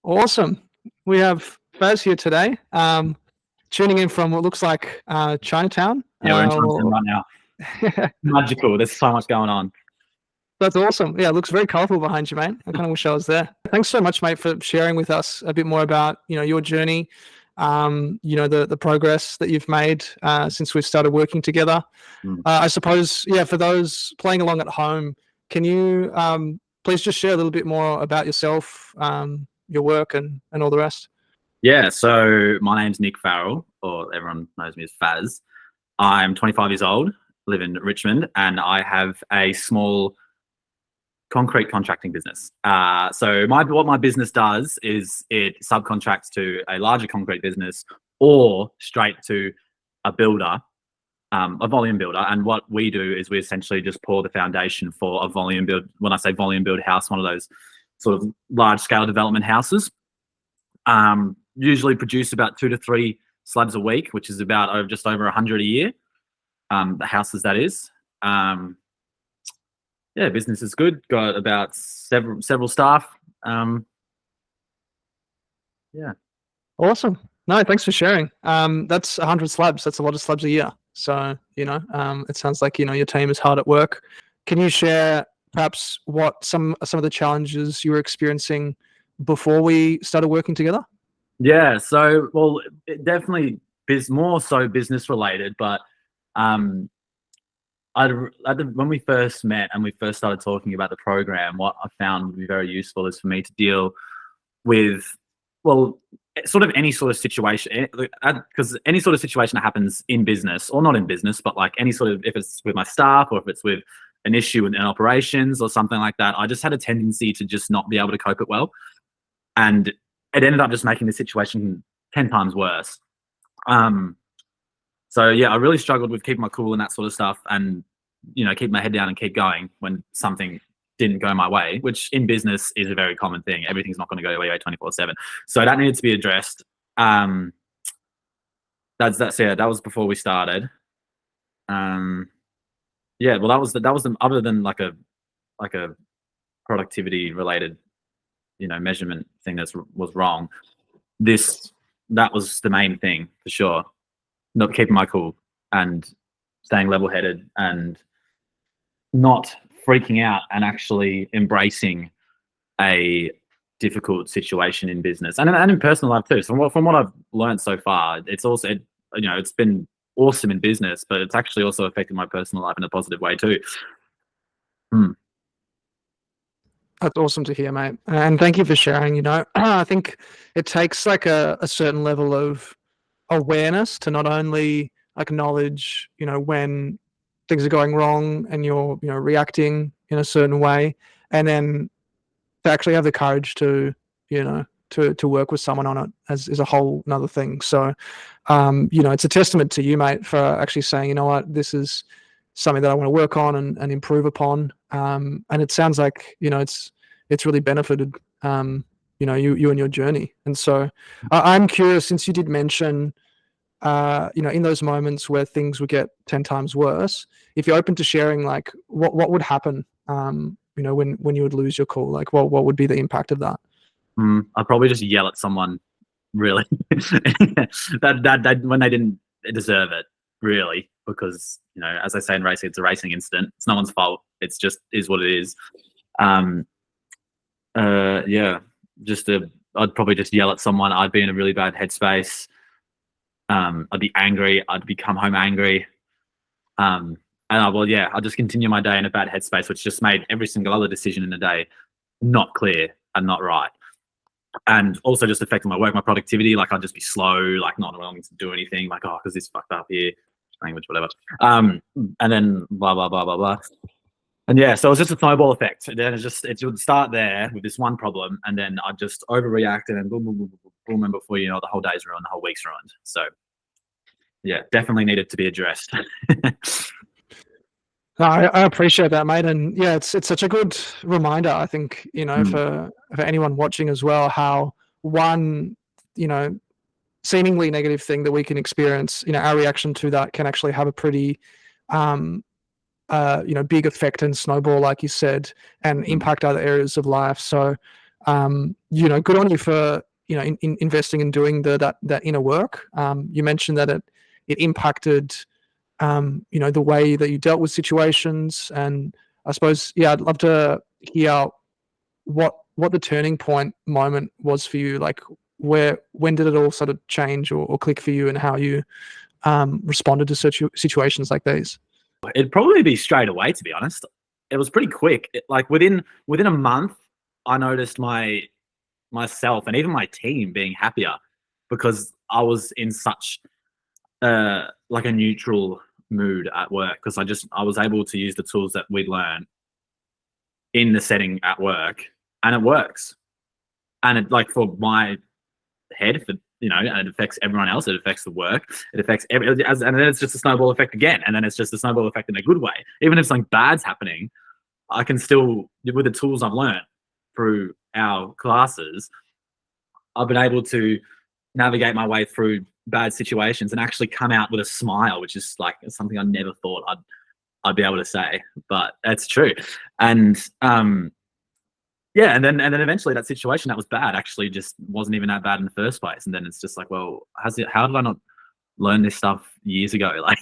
Awesome. We have Faz here today, tuning in from what looks like Chinatown. Yeah, we're in Chinatown right now. Magical. There's so much going on. That's awesome. Yeah, it looks very colorful behind you, mate. I kind of wish I was there. Thanks so much, mate, for sharing with us a bit more about your journey, the progress that you've made since we've started working together. I suppose, for those playing along at home, can you please just share a little bit more about yourself, your work, and all the rest? Yeah, so my name's Nick Farrell, or everyone knows me as Faz. I'm 25 years old, live in Richmond, and I have a small concrete contracting business. So what my business does is it subcontracts to a larger concrete business or straight to a builder, a volume builder. And what we do is we essentially just pour the foundation for a volume build. When I say volume build house, one of those sort of large scale development houses. Usually produce about 2 to 3 slabs a week, which is about just over 100 a year. The houses, that is. Yeah, business is good. Got about several staff. Yeah. Awesome. No, thanks for sharing. That's 100 slabs. That's a lot of slabs a year. So, it sounds like, your team is hard at work. Can you share perhaps what some of the challenges you were experiencing before we started working together? Yeah. So, well, it definitely is more so business related, but when we first met and we first started talking about the program, what I found would be very useful is for me to deal with, well, sort of any sort of situation, because any sort of situation that happens in business, or not in business, but like any sort of, if it's with my staff or if it's with an issue in operations or something like that, I just had a tendency to just not be able to cope it well. And it ended up just making the situation 10 times worse. So yeah, I really struggled with keeping my cool and that sort of stuff, and keep my head down and keep going when something didn't go my way, which in business is a very common thing. Everything's not going to go your way 24/7. So that needed to be addressed. That was before we started. Yeah, well, that was the other than like a productivity related measurement thing that was wrong. That was the main thing for sure. Not keeping my cool and staying level-headed and not freaking out and actually embracing a difficult situation in business and in personal life too. So from what I've learned so far, it's also, it's been awesome in business, but it's actually also affected my personal life in a positive way too. That's awesome to hear, mate. And thank you for sharing. I think it takes like a certain level of awareness to not only acknowledge, when things are going wrong and you're, reacting in a certain way, and then to actually have the courage to, to work with someone on it is a whole another thing. So, it's a testament to you, mate, for actually saying, what, this is something that I want to work on and improve upon. And it sounds like, it's really benefited, you and your journey. And so I'm curious, since you did mention, in those moments where things would get 10 times worse, if you're open to sharing, like what would happen, when you would lose your cool, like what would be the impact of that? I'd probably just yell at someone, really, that when they didn't deserve it, really, because, as I say in racing, it's a racing incident. It's no one's fault. It's just is what it is. Yeah, I'd probably just yell at someone. I'd be in a really bad headspace. I'd be angry. I'd come home angry. And I'd just continue my day in a bad headspace, which just made every single other decision in the day not clear and not right. And also just affecting my work, my productivity. Like I'd just be slow, like not willing to do anything. Like, because this fucked up here, language, whatever. And then blah blah blah blah blah. And yeah, so it was just a snowball effect. And then it would start there with this one problem, and then I'd just overreact, and then boom, boom, boom, boom, boom, and before you know, the whole day's ruined, the whole week's ruined. So yeah, definitely needed to be addressed. I appreciate that, mate. And yeah, it's such a good reminder, I think, for anyone watching as well, how one, seemingly negative thing that we can experience, our reaction to that can actually have a pretty, big effect and snowball, like you said, and impact other areas of life. So Good on you for investing and doing that inner work. You mentioned that it impacted the way that you dealt with situations, and I suppose I'd love to hear what the turning point moment was for you. Like, when did it all sort of change or click for you, and how you responded to situations like these? It'd probably be straight away, to be honest. It was pretty quick. Like within a month, I noticed myself and even my team being happier, because I was in such like a neutral mood at work, because I was able to use the tools that we'd learned in the setting at work, and it works. And it, like, for my head, and it affects everyone else. It affects the work. It affects and then it's just a snowball effect again. And then it's just a snowball effect in a good way. Even if something bad's happening, I can still, with the tools I've learned through our classes, I've been able to navigate my way through bad situations and actually come out with a smile, which is like something I never thought I'd be able to say, but that's true. And and then eventually that situation that was bad actually just wasn't even that bad in the first place. And then it's just like, well, how did I not learn this stuff years ago? Like,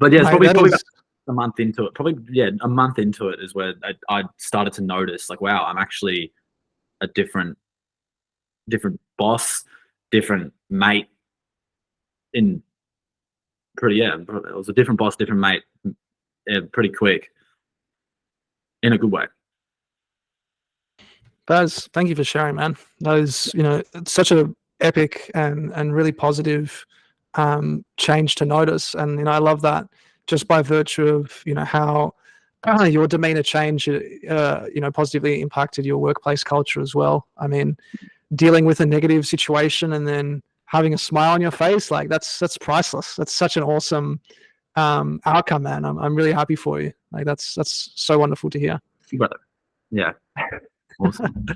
but yeah, it's probably about a month into it. A month into it is where I started to notice, like, wow, I'm actually a different boss, different mate. It was a different boss, different mate, pretty quick, in a good way. Baz, thank you for sharing, man. Those, it's such a epic and really positive change to notice. And I love that, just by virtue of how your demeanor change positively impacted your workplace culture as well. I mean, dealing with a negative situation and then having a smile on your face, like, that's priceless. That's such an awesome outcome, man. I'm really happy for you. Like, that's so wonderful to hear. Brother. Yeah. Awesome.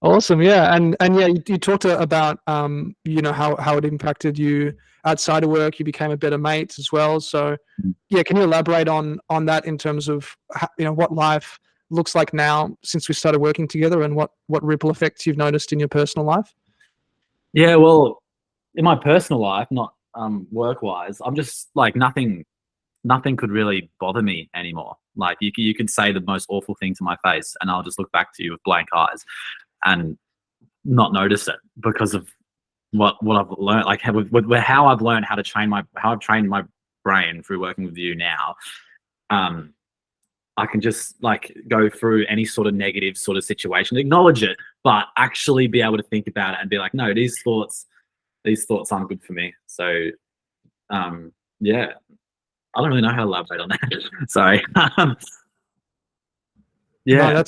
Awesome. Yeah. And yeah, you talked about how it impacted you outside of work. You became a better mate as well. So yeah, can you elaborate on that in terms of what life looks like now since we started working together, and what ripple effects you've noticed in your personal life? Yeah, well, in my personal life, not work wise, I'm just like, nothing could really bother me anymore. Like, you could say the most awful thing to my face and I'll just look back to you with blank eyes and not notice it, because of what I've learned, like how I've learned how I've trained my brain through working with you now. I can just, like, go through any sort of negative sort of situation, acknowledge it, but actually be able to think about it and be like, no, these thoughts aren't good for me. So yeah, I don't really know how to elaborate on that. Sorry. Yeah. No,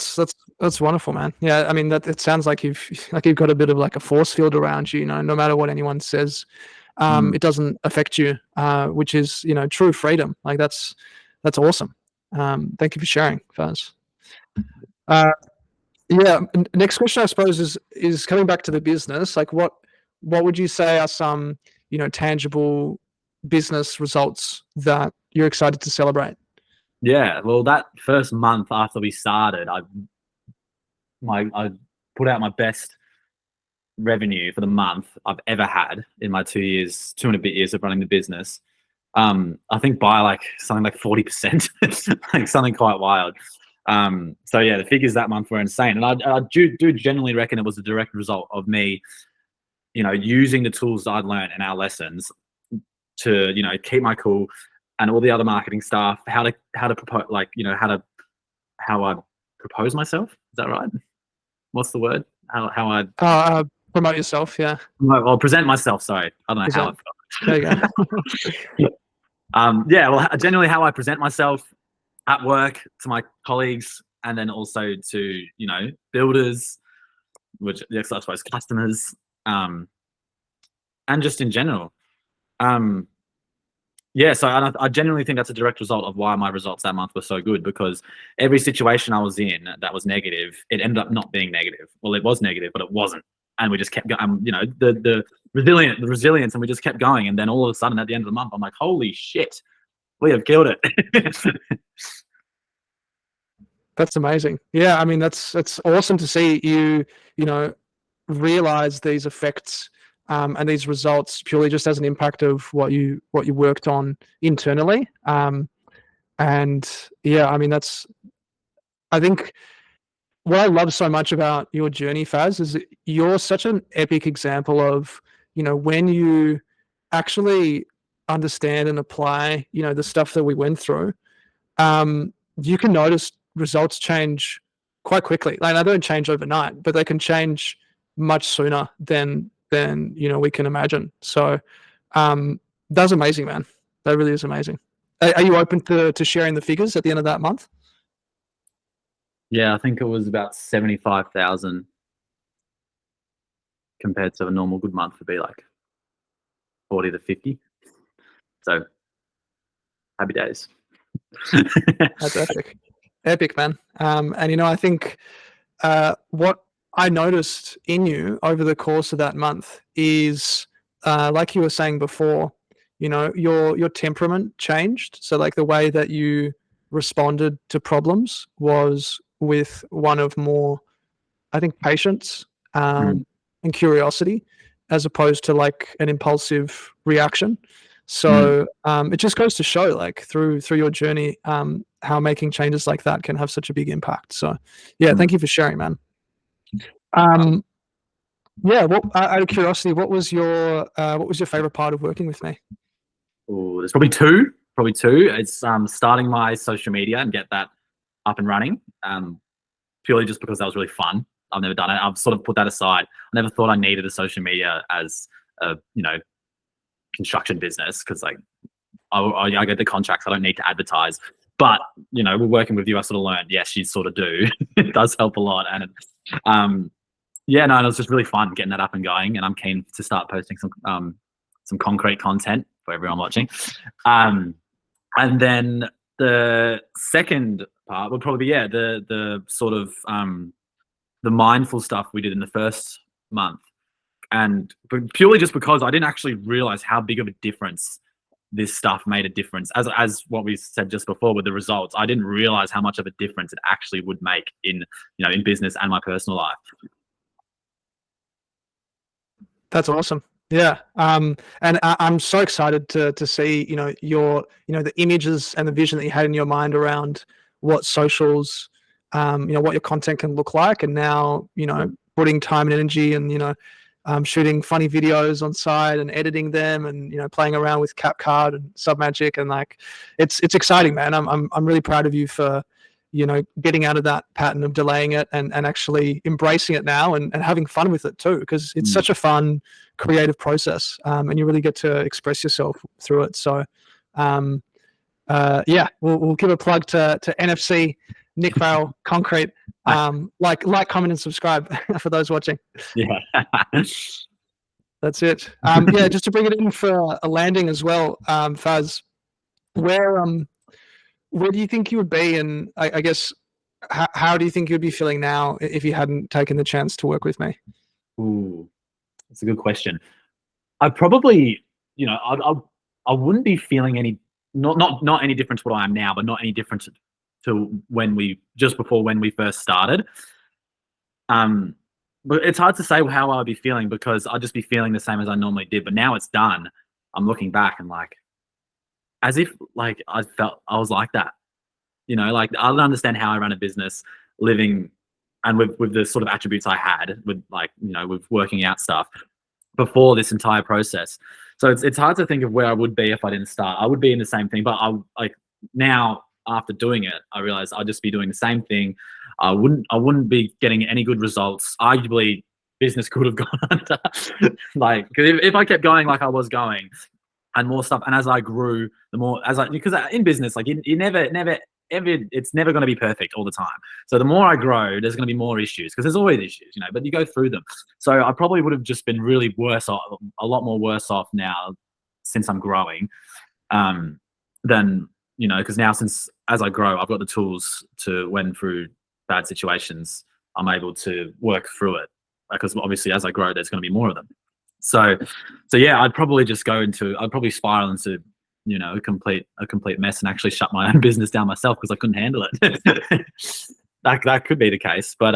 that's wonderful, man. Yeah, I mean, that it sounds like you've got a bit of like a force field around you. No matter what anyone says, it doesn't affect you, which is true freedom. Like, that's awesome. Thank you for sharing, Faz. Yeah. Next question, I suppose, is coming back to the business. Like, what would you say are some tangible business results that you're excited to celebrate? Yeah, well, that first month after we started, I put out my best revenue for the month I've ever had in my 2 and a bit years of running the business. I think by like something like 40%, like something quite wild. So yeah, the figures that month were insane, and I do genuinely reckon it was a direct result of me, using the tools that I'd learned in our lessons to keep my cool, and all the other marketing stuff, how to propose, like, how I propose myself. Is that right? What's the word? How I promote yourself. Yeah. Well, present myself. Sorry, I don't know how. There you go. Yeah. Well, generally how I present myself at work to my colleagues, and then also to builders, which, yes, I suppose customers, and just in general. Yeah, so I genuinely think that's a direct result of why my results that month were so good, because every situation I was in that was negative, it ended up not being negative. Well, it was negative, but it wasn't, and we just kept going. The resilience, and we just kept going. And then all of a sudden, at the end of the month, I'm like, holy shit, we have killed it. That's amazing. Yeah, I mean, that's awesome to see you, you know, realize these effects and these results purely just as an impact of what you worked on internally. And yeah, I mean, that's I think what I love so much about your journey, Faz, is that you're such an epic example of, when you actually understand and apply, the stuff that we went through, you can notice results change quite quickly. Like they don't change overnight, but they can change much sooner than we can imagine. So that's amazing, man. That really is amazing. Are you open to sharing the figures at the end of that month? Yeah, I think it was about 75,000 compared to a normal good month would be like 40 to 50. So happy days. That's epic. Epic, man. And I think what I noticed in you over the course of that month is, like you were saying before, your temperament changed. So like the way that you responded to problems was with one of more, I think, patience Mm, and curiosity, as opposed to like an impulsive reaction. mm, So it just goes to show, like through your journey, how making changes like that can have such a big impact. So, yeah, mm. thank you for sharing, man. Um, yeah, well, out of curiosity, what was your favorite part of working with me? Ooh, there's probably two. Probably two. It's starting my social media and get that up and running. Purely just because that was really fun. I've never done it. I've sort of put that aside. I never thought I needed a social media as a construction business because like I get the contracts. I don't need to advertise. But we're working with you. I sort of learned, yes, you sort of do. It does help a lot, and yeah, no, and it was just really fun getting that up and going. And I'm keen to start posting some concrete content for everyone watching. And then the second part would probably be the sort of the mindful stuff we did in the first month, and but purely just because I didn't actually realize how big of a difference this stuff made a difference. As what we said just before with the results, I didn't realize how much of a difference it actually would make in in business and my personal life. That's awesome. Yeah. And I'm so excited to see, the images and the vision that you had in your mind around what socials, what your content can look like. And now, putting time and energy and, shooting funny videos on site and editing them and, playing around with CapCut and Submagic. And like, it's exciting, man. I'm really proud of you for, getting out of that pattern of delaying it and actually embracing it now and having fun with it too, because it's such a fun, creative process, and you really get to express yourself through it. So, yeah, we'll give a plug to NFC, Nick Farrell, Concrete. Like, comment, and subscribe for those watching. Yeah. That's it. Yeah, just to bring it in for a landing as well, Faz, where do you think you would be? And I guess, how do you think you'd be feeling now if you hadn't taken the chance to work with me? Ooh, that's a good question. I probably, I wouldn't be feeling any, not any different to what I am now, but not any different to just before when we first started. But it's hard to say how I'd be feeling because I'd just be feeling the same as I normally did. But now it's done. I'm looking back and like, as if like I felt I was like that. Like I don't understand how I run a business living and with the sort of attributes I had with like, with working out stuff before this entire process. So it's hard to think of where I would be if I didn't start. I would be in the same thing, but I like now after doing it, I realized I'd just be doing the same thing. I wouldn't be getting any good results. Arguably, business could have gone under. Like, 'cause if I kept going like I was going, and more stuff, and as I grew, the more because in business, like you never ever, it's never going to be perfect all the time. So the more I grow, there's going to be more issues because there's always issues, but you go through them. So I probably would have just been really worse off, a lot more worse off now since I'm growing, than because now as I grow, I've got the tools to when through bad situations, I'm able to work through it because obviously as I grow, there's going to be more of them. So yeah, I'd probably spiral into a complete mess and actually shut my own business down myself because I couldn't handle it. that could be the case. But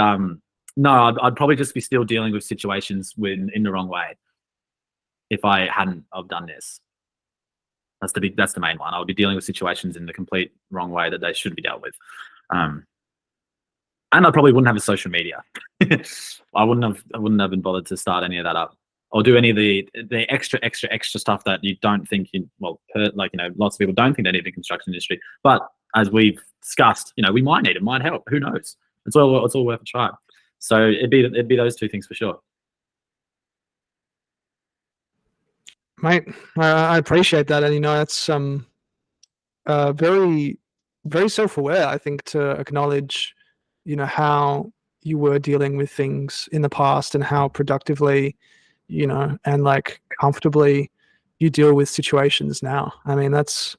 no, I'd probably just be still dealing with situations in the wrong way if I hadn't have done this. That's the main one. I would be dealing with situations in the complete wrong way that they should be dealt with. And I probably wouldn't have a social media. I wouldn't have been bothered to start any of that up or do any of the extra stuff that you don't think lots of people don't think they need in the construction industry. But as we've discussed, we might need it, might help. Who knows? It's all worth a try. So it'd be those two things for sure. Mate, I appreciate that, and it's very, very self-aware. I think to acknowledge, how you were dealing with things in the past and how productively, and like comfortably you deal with situations now. I mean, that's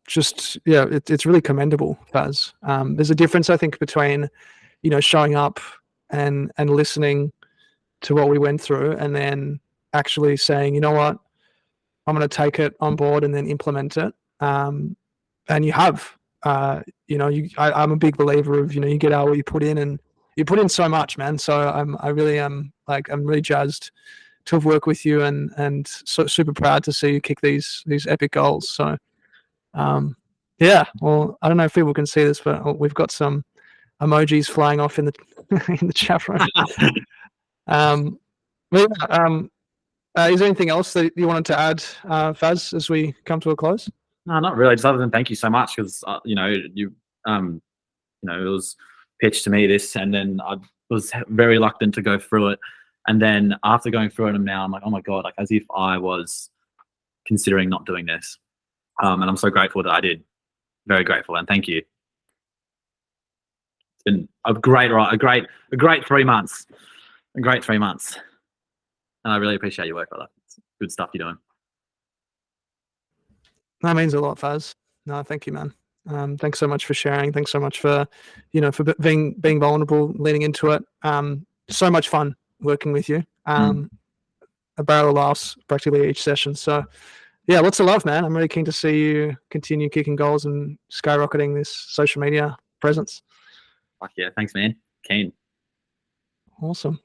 just it's really commendable, Faz. There's a difference, I think, between showing up and listening to what we went through, and then actually saying, you know what, I'm going to take it on board and then implement it. And you have, I'm a big believer of, you get out what you put in, and you put in so much, man. So I'm really jazzed to have worked with you, and so super proud to see you kick these epic goals. So, yeah, well, I don't know if people can see this, but we've got some emojis flying off in the in the chat room. Is there anything else that you wanted to add, Faz, as we come to a close? No, not really. Just other than thank you so much, because it was pitched to me this, and then I was very reluctant to go through it, and then after going through it, now I'm like, oh my god, like as if I was considering not doing this, and I'm so grateful that I did. Very grateful, and thank you. It's been a great 3 months. A great 3 months. And I really appreciate your work, brother. It's good stuff you're doing. That means a lot, Faz. No, thank you, man. Thanks so much for sharing. Thanks so much for, for being vulnerable, leaning into it. So much fun working with you. A barrel of laughs practically each session. So, yeah, lots of love, man. I'm really keen to see you continue kicking goals and skyrocketing this social media presence. Fuck yeah, thanks, man. Keen. Awesome.